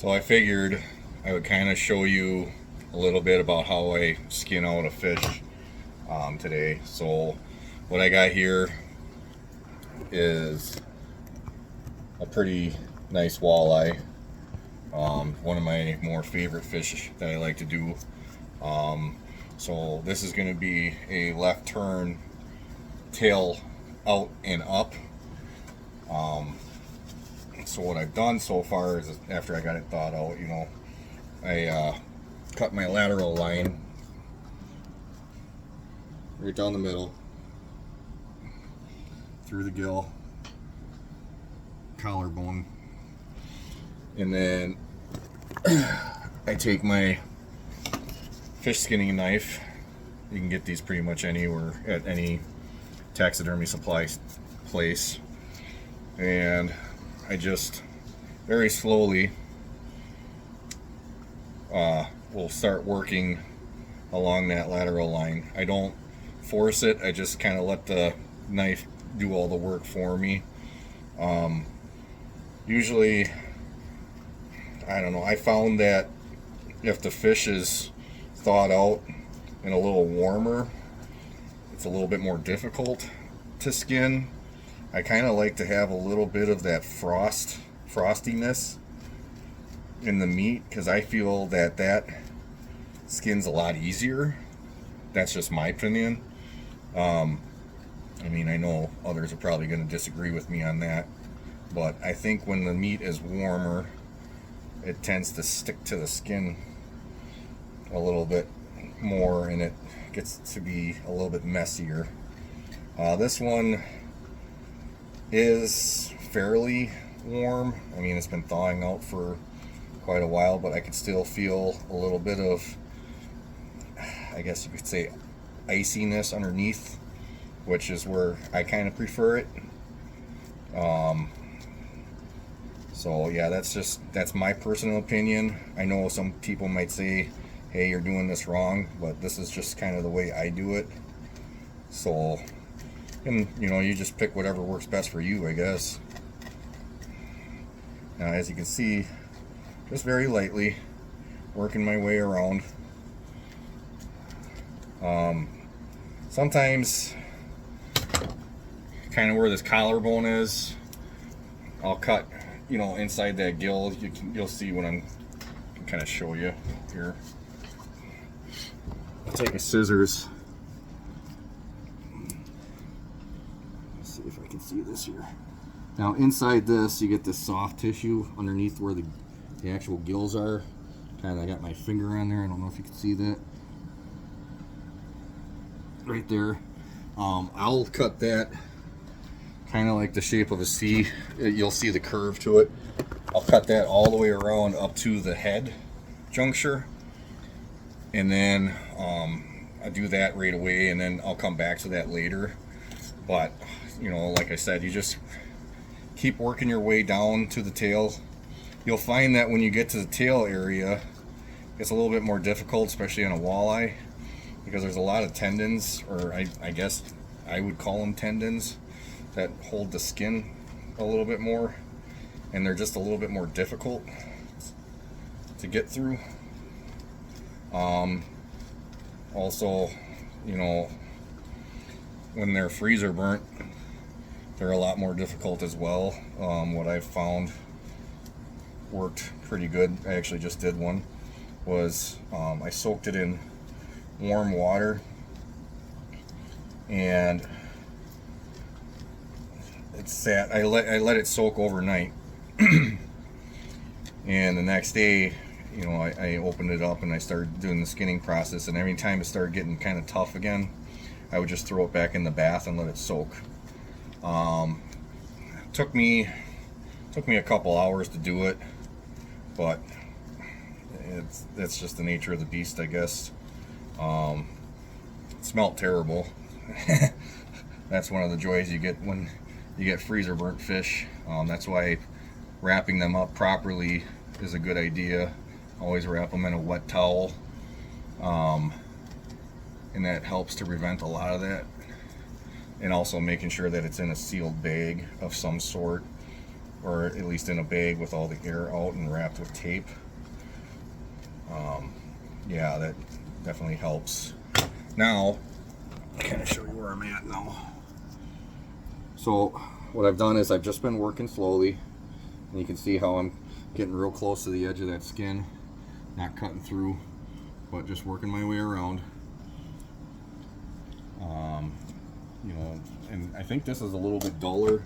So I figured I would kind of show you a little bit about how I skin out a fish today. So what I got here is a pretty nice walleye. One of my more favorite fish that I like to do. So this is going to be a left turn, tail out and up. So what I've done so far is, after I got it thawed out, I cut my lateral line right down the middle, through the gill, collarbone, and then I take my fish skinning knife. You can get these pretty much anywhere at any taxidermy supply place, and I just very slowly will start working along that lateral line. I don't force it, I just kind of let the knife do all the work for me. Usually, I don't know, I found that if the fish is thawed out and a little warmer, it's a little bit more difficult to skin. I kind of like to have a little bit of that frostiness in the meat, because I feel that skins a lot easier. That's just my opinion. I mean, I know others are probably going to disagree with me on that, but I think when the meat is warmer, it tends to stick to the skin a little bit more, and it gets to be a little bit messier. This one is fairly warm. I mean, it's been thawing out for quite a while, but I could still feel a little bit of, I guess you could say, iciness underneath, which is where I kind of prefer it. So yeah, that's my personal opinion. I know some people might say, hey, you're doing this wrong, but this is just kind of the way I do it. So, and you just pick whatever works best for you, I guess. Now, as you can see, just very lightly working my way around. Sometimes, kind of where this collarbone is, I'll cut, inside that gill. You'll see when I can kind of show you here. I'll take my scissors. Let's see if I can see this here. Now, inside this, you get this soft tissue underneath where the actual gills are. I got my finger on there. I don't know if you can see that. Right there. I'll cut that kind of like the shape of a C. You'll see the curve to it. I'll cut that all the way around up to the head juncture, and then I do that right away, and then I'll come back to that later. But like I said, you just keep working your way down to the tail. You'll find that when you get to the tail area, it's a little bit more difficult, especially on a walleye, because there's a lot of tendons, or I guess I would call them tendons, that hold the skin a little bit more, and they're just a little bit more difficult to get through. Also, when they're freezer burnt, they're a lot more difficult as well. What I've found worked pretty good, I actually just did one, was I soaked it in warm water, and I let it soak overnight. And the next day, I opened it up and I started doing the skinning process, and every time it started getting kind of tough again, I would just throw it back in the bath and let it soak. Took me a couple hours to do it, but that's just the nature of the beast, I guess. It smelled terrible. That's one of the joys you get when you get freezer burnt fish. That's why wrapping them up properly is a good idea. Always wrap them in a wet towel, and that helps to prevent a lot of that. And also making sure that it's in a sealed bag of some sort. or at least in a bag with all the air out and wrapped with tape. Yeah, that definitely helps. Now, I'll kind of show you where I'm at now. So what I've done is I've just been working slowly, and you can see how I'm getting real close to the edge of that skin, not cutting through, but just working my way around. You know, and I think this is a little bit duller